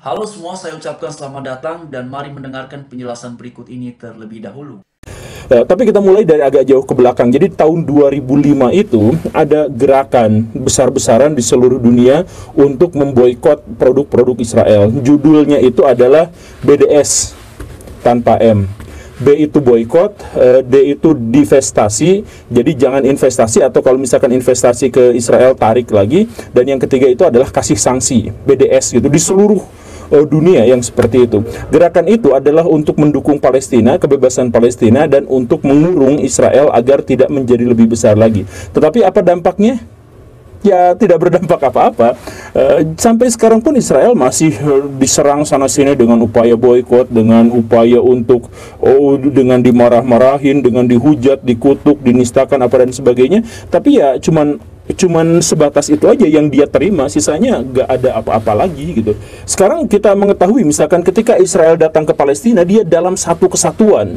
Halo semua, saya ucapkan selamat datang dan mari mendengarkan penjelasan berikut ini terlebih dahulu. Tapi kita mulai dari agak jauh ke belakang. Jadi tahun 2005 itu ada gerakan besar-besaran di seluruh dunia untuk memboikot produk-produk Israel. Judulnya itu adalah BDS tanpa M. B itu boykot, D itu divestasi, jadi jangan investasi, atau kalau misalkan investasi ke Israel tarik lagi, dan yang ketiga itu adalah kasih sanksi, BDS gitu, di seluruh dunia yang seperti itu. Gerakan itu adalah untuk mendukung Palestina, kebebasan Palestina, dan untuk mengurung Israel agar tidak menjadi lebih besar lagi. Tetapi apa dampaknya? Ya tidak berdampak apa-apa. Sampai sekarang pun Israel masih diserang sana-sini dengan upaya boykot, dengan upaya untuk dengan dimarah-marahin, dengan dihujat, dikutuk, dinistakan apa dan sebagainya. Tapi ya cuman sebatas itu aja yang dia terima, sisanya nggak ada apa-apa lagi gitu. Sekarang kita mengetahui misalkan ketika Israel datang ke Palestina, dia dalam satu kesatuan.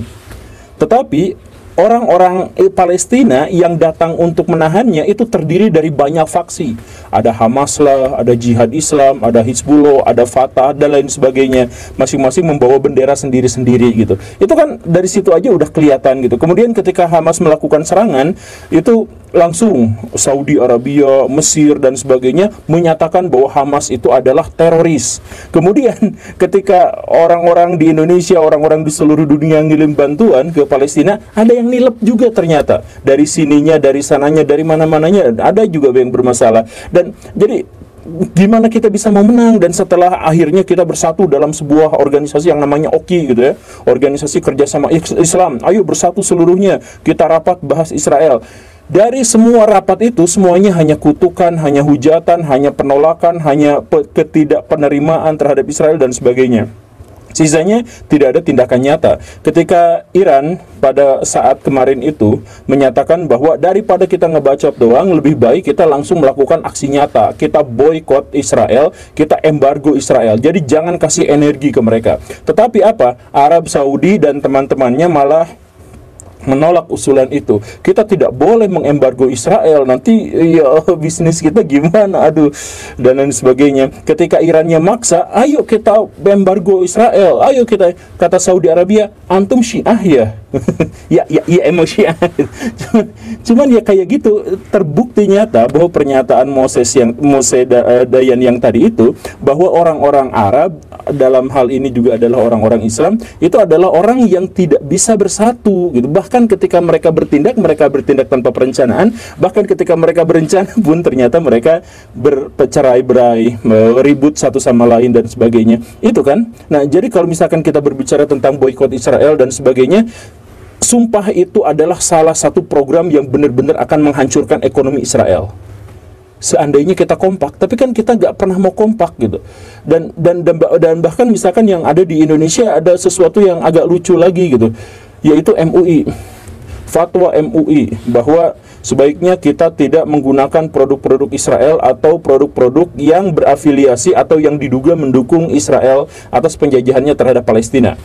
Tetapi orang-orang Palestina yang datang untuk menahannya itu terdiri dari banyak faksi. Ada Hamas lah, ada Jihad Islam, ada Hizbullah, ada Fatah, dan lain sebagainya. Masing-masing membawa bendera sendiri-sendiri gitu. Itu kan dari situ aja udah kelihatan gitu. Kemudian ketika Hamas melakukan serangan, itu langsung Saudi Arabia, Mesir, dan sebagainya menyatakan bahwa Hamas itu adalah teroris. Kemudian ketika orang-orang di Indonesia, orang-orang di seluruh dunia ngirim bantuan ke Palestina, ada yang nilep juga ternyata. Dari sininya, dari sananya, dari mana-mananya, ada juga yang bermasalah. Dan jadi gimana kita bisa mau menang? Dan setelah akhirnya kita bersatu dalam sebuah organisasi yang namanya OKI gitu ya, Organisasi Kerjasama Islam, ayo bersatu seluruhnya, kita rapat bahas Israel. Dari semua rapat itu, semuanya hanya kutukan, hanya hujatan, hanya penolakan, hanya ketidakpenerimaan terhadap Israel dan sebagainya. Sisanya tidak ada tindakan nyata. Ketika Iran pada saat kemarin itu menyatakan bahwa daripada kita ngebacot doang, lebih baik kita langsung melakukan aksi nyata. Kita boykot Israel, kita embargo Israel. Jadi jangan kasih energi ke mereka. Tetapi apa? Arab Saudi dan teman-temannya malah menolak usulan itu. Kita tidak boleh mengembargo Israel, nanti ya bisnis kita gimana, aduh, dan lain sebagainya. Ketika Irannya maksa, ayo kita embargo Israel, ayo kita, kata Saudi Arabia, antum Syiah ya. ya emosi. cuman ya kayak gitu, terbukti nyata bahwa pernyataan Moses Dayan yang tadi itu, bahwa orang-orang Arab dalam hal ini juga adalah orang-orang Islam, itu adalah orang yang tidak bisa bersatu gitu. Bahkan ketika mereka bertindak tanpa perencanaan. Bahkan ketika mereka berencana pun ternyata mereka bercerai-berai, ribut satu sama lain dan sebagainya. Itu kan. Nah, jadi kalau misalkan kita berbicara tentang boykot Israel dan sebagainya, sumpah itu adalah salah satu program yang benar-benar akan menghancurkan ekonomi Israel. Seandainya kita kompak, tapi kan kita nggak pernah mau kompak gitu. Dan bahkan misalkan yang ada di Indonesia ada sesuatu yang agak lucu lagi gitu, yaitu MUI. Fatwa MUI bahwa sebaiknya kita tidak menggunakan produk-produk Israel atau produk-produk yang berafiliasi atau yang diduga mendukung Israel atas penjajahannya terhadap Palestina.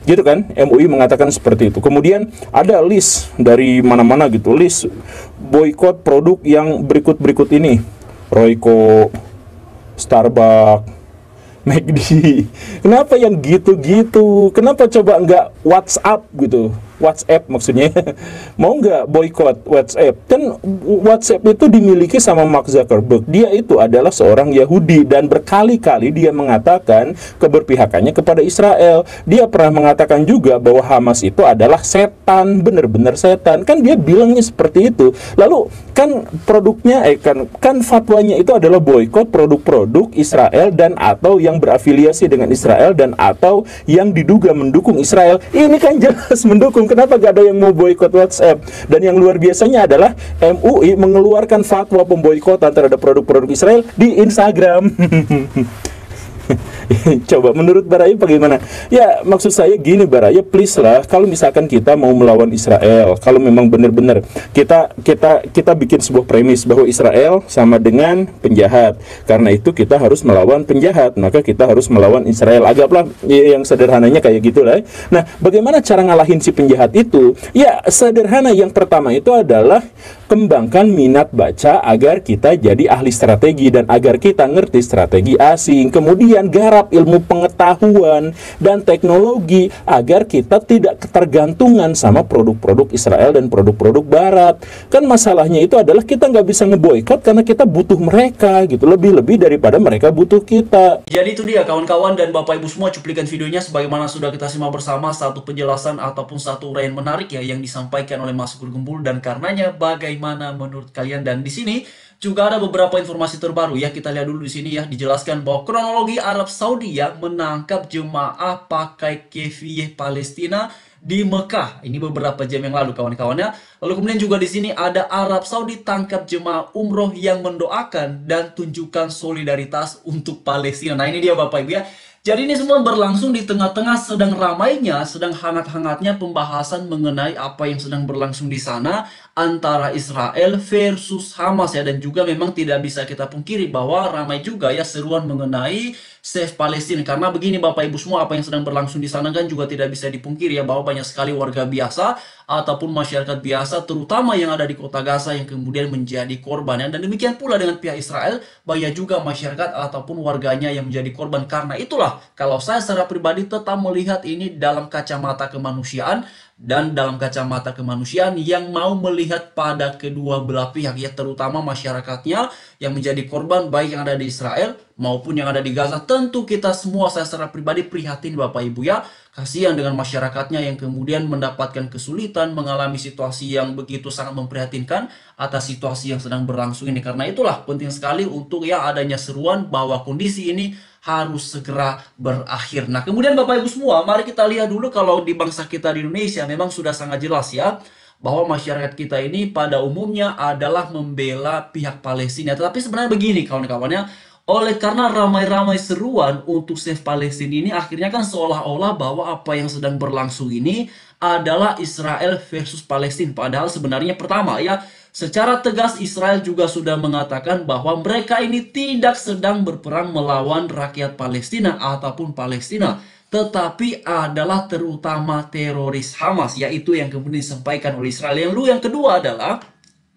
Gitu kan, MUI mengatakan seperti itu. Kemudian ada list dari mana-mana gitu, list boykot produk yang berikut ini: Royco, Starbucks, McD. Kenapa yang gitu-gitu? Kenapa coba nggak WhatsApp gitu? WhatsApp maksudnya. Mau nggak boykot WhatsApp? Kan WhatsApp itu dimiliki sama Mark Zuckerberg. Dia itu adalah seorang Yahudi dan berkali-kali dia mengatakan keberpihakannya kepada Israel. Dia pernah mengatakan juga bahwa Hamas itu adalah setan, benar-benar setan. Kan dia bilangnya seperti itu. Lalu kan produknya kan fatwanya itu adalah boykot produk-produk Israel dan atau yang berafiliasi dengan Israel dan atau yang diduga mendukung Israel. Ini kan jelas mendukung. Kenapa gak ada yang mau boykot WhatsApp? Dan yang luar biasanya adalah MUI mengeluarkan fatwa pemboikotan terhadap produk-produk Israel di Instagram. Coba menurut Baraya bagaimana? Ya maksud saya gini Baraya, please lah, kalau misalkan kita mau melawan Israel, kalau memang benar-benar kita bikin sebuah premis bahwa Israel sama dengan penjahat, karena itu kita harus melawan penjahat, maka kita harus melawan Israel. Anggaplah yang sederhananya kayak gitulah. Nah, bagaimana cara ngalahin si penjahat itu? Ya sederhana, yang pertama itu adalah kembangkan minat baca agar kita jadi ahli strategi dan agar kita ngerti strategi asing. Kemudian garap ilmu pengetahuan dan teknologi agar kita tidak ketergantungan sama produk-produk Israel dan produk-produk Barat. Kan masalahnya itu adalah kita nggak bisa ngeboikot karena kita butuh mereka gitu, lebih-lebih daripada mereka butuh kita. Jadi itu dia kawan-kawan dan Bapak Ibu semua, cuplikan videonya sebagaimana sudah kita simak bersama, satu penjelasan ataupun satu uraian menarik ya yang disampaikan oleh Mas Guru Gembul, dan karenanya bagaimana menurut kalian? Dan di sini juga ada beberapa informasi terbaru ya, kita lihat dulu di sini ya, dijelaskan bahwa kronologi Arab Saudi ya menangkap jemaah pakai kefiyeh Palestina di Mekah. Ini beberapa jam yang lalu kawan-kawan ya. Lalu kemudian juga di sini ada Arab Saudi tangkap jemaah umroh yang mendoakan dan tunjukkan solidaritas untuk Palestina. Nah ini dia Bapak Ibu ya. Jadi ini semua berlangsung di tengah-tengah sedang ramainya, sedang hangat-hangatnya pembahasan mengenai apa yang sedang berlangsung di sana antara Israel versus Hamas ya. Dan juga memang tidak bisa kita pungkiri bahwa ramai juga ya seruan mengenai Save Palestine. Karena begini Bapak Ibu semua, apa yang sedang berlangsung di sana kan juga tidak bisa dipungkiri ya, bahwa banyak sekali warga biasa ataupun masyarakat biasa terutama yang ada di kota Gaza yang kemudian menjadi korban ya. Dan demikian pula dengan pihak Israel, banyak juga masyarakat ataupun warganya yang menjadi korban. Karena itulah kalau saya secara pribadi tetap melihat ini dalam kacamata kemanusiaan, dan dalam kacamata kemanusiaan yang mau melihat pada kedua belah pihak ya, terutama masyarakatnya yang menjadi korban baik yang ada di Israel maupun yang ada di Gaza. Tentu kita semua, saya secara pribadi prihatin Bapak Ibu ya, kasihan dengan masyarakatnya yang kemudian mendapatkan kesulitan, mengalami situasi yang begitu sangat memprihatinkan atas situasi yang sedang berlangsung ini. Karena itulah penting sekali untuk ya adanya seruan bahwa kondisi ini harus segera berakhir. Nah kemudian Bapak Ibu semua, mari kita lihat dulu kalau di bangsa kita di Indonesia memang sudah sangat jelas ya, bahwa masyarakat kita ini pada umumnya adalah membela pihak Palestina. Tetapi sebenarnya begini kawan-kawannya, oleh karena ramai-ramai seruan untuk save Palestina ini, akhirnya kan seolah-olah bahwa apa yang sedang berlangsung ini adalah Israel versus Palestina. Padahal sebenarnya pertama ya, secara tegas Israel juga sudah mengatakan bahwa mereka ini tidak sedang berperang melawan rakyat Palestina ataupun Palestina, tetapi adalah terutama teroris Hamas, yaitu yang kemudian disampaikan oleh Israel. Yang kedua adalah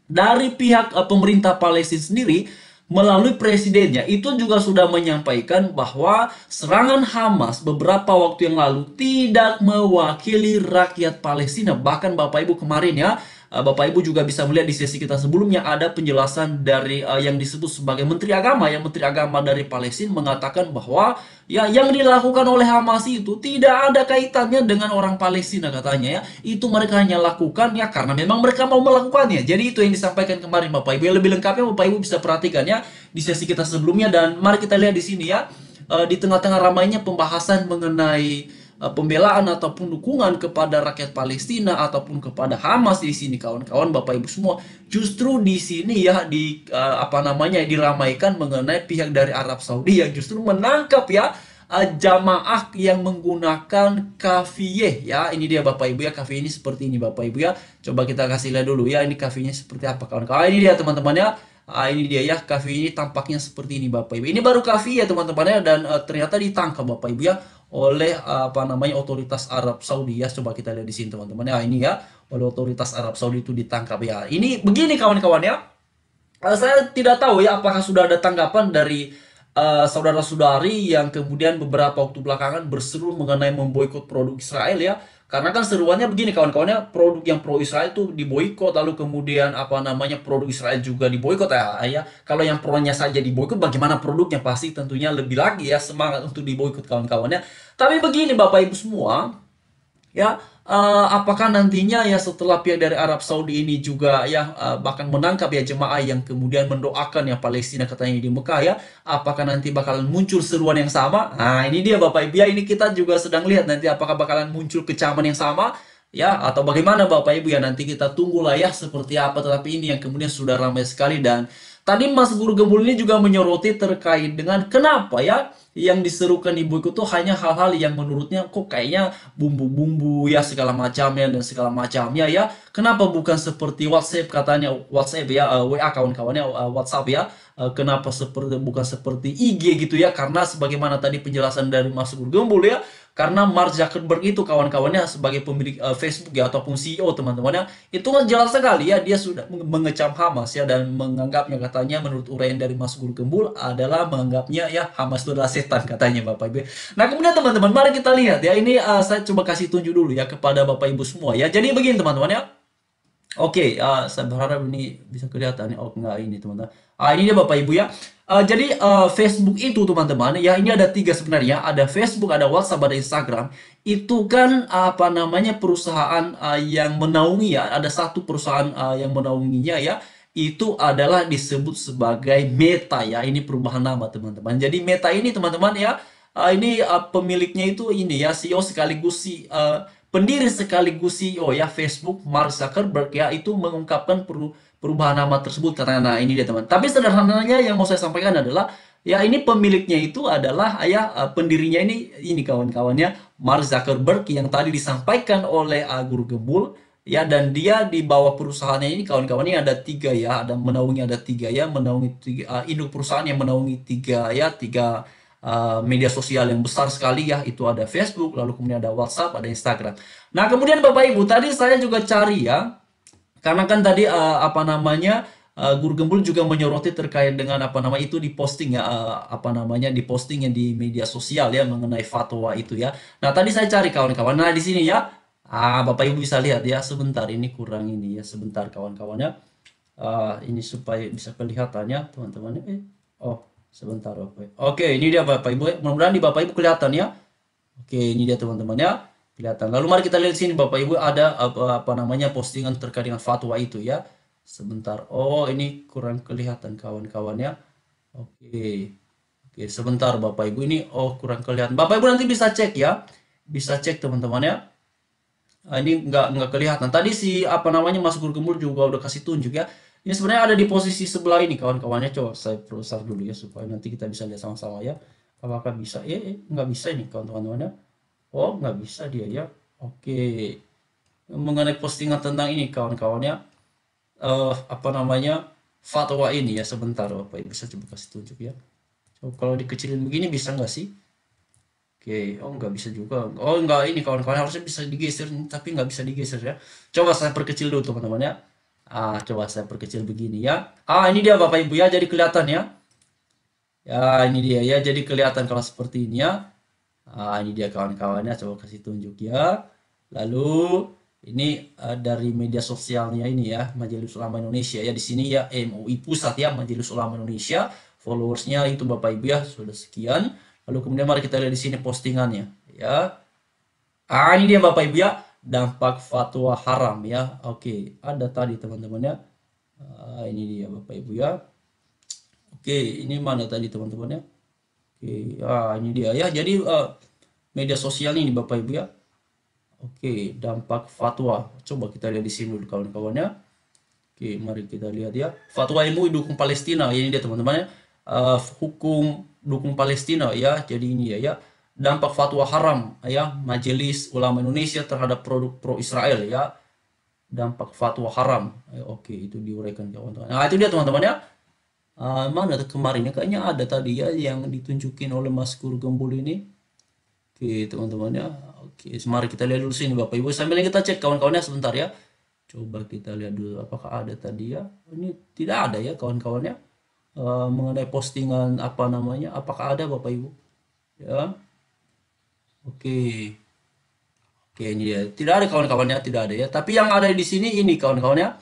dari pihak pemerintah Palestina sendiri melalui presidennya itu juga sudah menyampaikan bahwa serangan Hamas beberapa waktu yang lalu tidak mewakili rakyat Palestina. Bahkan Bapak Ibu kemarin ya, Bapak Ibu juga bisa melihat di sesi kita sebelumnya ada penjelasan dari yang disebut sebagai Menteri Agama, yang Menteri Agama dari Palestina mengatakan bahwa ya yang dilakukan oleh Hamas itu tidak ada kaitannya dengan orang Palestina katanya ya. Itu mereka hanya lakukan ya karena memang mereka mau melakukannya. Jadi itu yang disampaikan kemarin Bapak Ibu. Yang lebih lengkapnya Bapak Ibu bisa perhatikan ya di sesi kita sebelumnya. Dan mari kita lihat di sini ya, di tengah-tengah ramainya pembahasan mengenai pembelaan ataupun dukungan kepada rakyat Palestina ataupun kepada Hamas di sini kawan-kawan Bapak Ibu semua, justru di sini ya diramaikan mengenai pihak dari Arab Saudi yang justru menangkap ya jamaah yang menggunakan kafiyeh ya. Ini dia Bapak Ibu ya, kafiyeh ini seperti ini Bapak Ibu ya. Coba kita kasih lihat dulu ya, ini kafiyehnya seperti apa kawan-kawan. Ini dia teman-teman ya. Ini dia ya, kafiyeh ini tampaknya seperti ini Bapak Ibu. Ini baru kafiyeh ya teman-teman ya, dan ternyata ditangkap Bapak Ibu ya oleh otoritas Arab Saudi ya. Coba kita lihat di sini teman-teman ya, ini ya oleh otoritas Arab Saudi itu ditangkap ya. Ini begini kawan-kawan ya, saya tidak tahu ya apakah sudah ada tanggapan dari saudara-saudari yang kemudian beberapa waktu belakangan berseru mengenai memboikot produk Israel ya. Karena kan seruannya begini kawan-kawannya, produk yang pro Israel itu diboikot, lalu kemudian produk Israel juga diboikot ya. Kalau yang pro-nya saja diboikot, bagaimana produknya? Pasti tentunya lebih lagi ya semangat untuk diboikot kawan-kawannya. Tapi begini Bapak Ibu semua ya, apakah nantinya ya setelah pihak dari Arab Saudi ini juga ya bahkan menangkap ya jemaah yang kemudian mendoakan ya Palestina katanya di Mekah ya, apakah nanti bakalan muncul seruan yang sama? Nah ini dia Bapak Ibu ya, ini kita juga sedang lihat nanti apakah bakalan muncul kecaman yang sama ya atau bagaimana Bapak Ibu ya, nanti kita tunggulah ya seperti apa. Tetapi ini yang kemudian sudah ramai sekali, dan tadi Mas Guru Gembul ini juga menyoroti terkait dengan kenapa ya yang diserukan ibu itu hanya hal-hal yang menurutnya kok kayaknya bumbu-bumbu ya segala macamnya dan segala macamnya ya. Kenapa bukan seperti WhatsApp katanya, WhatsApp ya, WA kawan-kawannya, WhatsApp ya. Kenapa bukan seperti IG gitu ya? Karena sebagaimana tadi penjelasan dari Mas Guru Gembul ya, Karena Mark Zuckerberg itu kawan-kawannya sebagai pemilik Facebook ya ataupun CEO teman-teman ya, itu kan jelas sekali ya dia sudah mengecam Hamas ya dan menganggapnya katanya menurut uraian dari Mas Guru Gembul adalah menganggapnya ya Hamas itu adalah setan katanya Bapak Ibu. Nah kemudian teman-teman mari kita lihat ya ini saya coba kasih tunjuk dulu ya kepada Bapak Ibu semua ya. Jadi begini teman-teman ya. Oke, saya berharap ini bisa kelihatan. Oh, enggak ini teman-teman. Ini dia Bapak Ibu ya. Jadi Facebook itu teman-teman, ya ini ada tiga sebenarnya. Ada Facebook, ada WhatsApp, ada Instagram. Itu kan apa namanya perusahaan yang menaungi ya. Ada satu perusahaan yang menaunginya ya. Itu adalah disebut sebagai Meta ya. Ini perubahan nama teman-teman. Jadi Meta ini teman-teman ya. Ini pemiliknya itu ini ya CEO sekaligus pendiri sekaligus CEO ya Facebook Mark Zuckerberg ya itu mengungkapkan perubahan nama tersebut katanya. Nah ini dia teman. Tapi sederhananya yang mau saya sampaikan adalah ya ini pemiliknya itu adalah ya pendirinya ini kawan-kawannya Mark Zuckerberg yang tadi disampaikan oleh Guru Gembul ya dan dia di bawah perusahaannya ini kawan-kawannya ada tiga ya ada menaungi ada tiga ya menaungi tiga induk perusahaan yang menaungi tiga media sosial yang besar sekali ya itu ada Facebook lalu kemudian ada WhatsApp ada Instagram. Nah kemudian Bapak Ibu tadi saya juga cari ya karena kan tadi apa namanya Guru Gembul juga menyoroti terkait dengan apa nama itu di posting ya apa namanya di postingnya di media sosial ya mengenai fatwa itu ya. Nah tadi saya cari kawan-kawan. Nah di sini ya Bapak Ibu bisa lihat ya sebentar ini kurang ini ya sebentar kawan-kawannya ini supaya bisa kelihatannya teman-teman. Oh sebentar Bapak. Oke, ini dia Bapak Ibu. Mudah-mudahan di Bapak Ibu kelihatan ya. Oke, ini dia teman-teman ya. Kelihatan. Lalu mari kita lihat sini Bapak Ibu ada apa namanya postingan terkait dengan fatwa itu ya. Sebentar. Oh, ini kurang kelihatan kawan-kawannya. Oke. Oke, sebentar Bapak Ibu ini kurang kelihatan. Bapak Ibu nanti bisa cek ya. Bisa cek teman-teman ya. Ini nggak kelihatan. Tadi si apa namanya Mas Guru Gembul juga udah kasih tunjuk ya. Ini sebenarnya ada di posisi sebelah ini kawan-kawannya. Coba saya perbesar dulu ya supaya nanti kita bisa lihat sama-sama ya. Apakah bisa? Nggak bisa ini kawan-kawannya. Oh nggak bisa dia ya. Oke. Mengenai postingan tentang ini kawan-kawannya. Apa namanya fatwa ini ya sebentar Bapak bisa coba kasih tunjuk ya. Coba kalau dikecilin begini bisa nggak sih? Oke, nggak bisa juga. Oh nggak ini kawan-kawan harusnya bisa digeser tapi nggak bisa digeser ya. Coba saya perkecil dulu teman-teman ya. Coba saya perkecil begini ya. Ini dia Bapak Ibu ya, jadi kelihatan ya. Ya, ini dia ya, jadi kelihatan kalau seperti ini ya. Ini dia kawan-kawannya, coba kasih tunjuk ya. Lalu ini dari media sosialnya ini ya, Majelis Ulama Indonesia ya di sini ya MUI Pusat ya, Majelis Ulama Indonesia. Followersnya itu Bapak Ibu ya, sudah sekian. Lalu kemudian mari kita lihat di sini postingannya ya. Ini dia Bapak Ibu ya. Dampak fatwa haram ya. Oke, ada tadi teman-teman ya. Ini dia Bapak Ibu ya. Oke, ini mana tadi teman-teman ya? Oke, ini dia ya. Jadi media sosial ini Bapak Ibu ya. Oke, dampak fatwa. Coba kita lihat di sini dulu kawan-kawannya. Oke, mari kita lihat ya. Fatwa MUI dukung Palestina. Ini dia teman-teman ya. Hukum dukung Palestina ya. Jadi ini ya. Dampak fatwa haram ya Majelis Ulama Indonesia terhadap produk pro Israel ya. Dampak fatwa haram. Oke, itu diuraikan kawan-kawan. Nah, itu dia teman-teman ya. Mana kemarin ya kayaknya ada tadi ya yang ditunjukin oleh Mas Guru Gembul ini. Oke, teman-teman ya. Oke, mari kita lihat dulu sini Bapak Ibu. Sambil kita cek kawan-kawannya sebentar ya. Coba kita lihat dulu apakah ada tadi ya. Ini tidak ada ya kawan-kawannya. Mengenai postingan apa namanya? Apakah ada Bapak Ibu? Ya. Oke, ini ya. Tidak ada kawan-kawannya, tidak ada ya. Tapi yang ada di sini ini kawan-kawannya,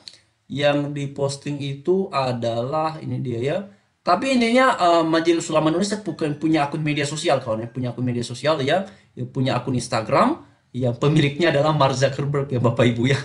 yang diposting itu adalah ini dia ya. Tapi ininya Majelis Ulama Indonesia bukan punya akun media sosial kawan ya, punya akun media sosial ya, punya akun Instagram yang pemiliknya adalah Mark Zuckerberg ya Bapak Ibu ya.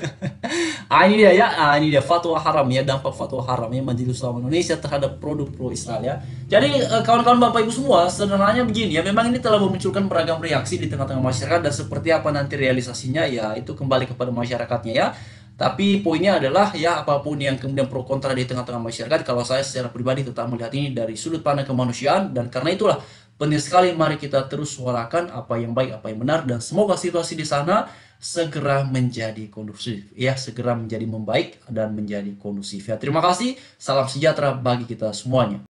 Ini dia ya, ini dia fatwa haram ya, dampak fatwa haram ya Majelis Ulama Indonesia terhadap produk pro Israel ya. Jadi kawan-kawan Bapak Ibu semua, sederhananya begini ya, memang ini telah memunculkan beragam reaksi di tengah-tengah masyarakat dan seperti apa nanti realisasinya ya itu kembali kepada masyarakatnya ya. Tapi poinnya adalah ya apapun yang kemudian pro kontra di tengah-tengah masyarakat, kalau saya secara pribadi tetap melihat ini dari sudut pandang kemanusiaan dan karena itulah penting sekali mari kita terus suarakan apa yang baik, apa yang benar dan semoga situasi di sana segera menjadi kondusif ya, segera menjadi membaik dan menjadi kondusif ya. Terima kasih, salam sejahtera bagi kita semuanya.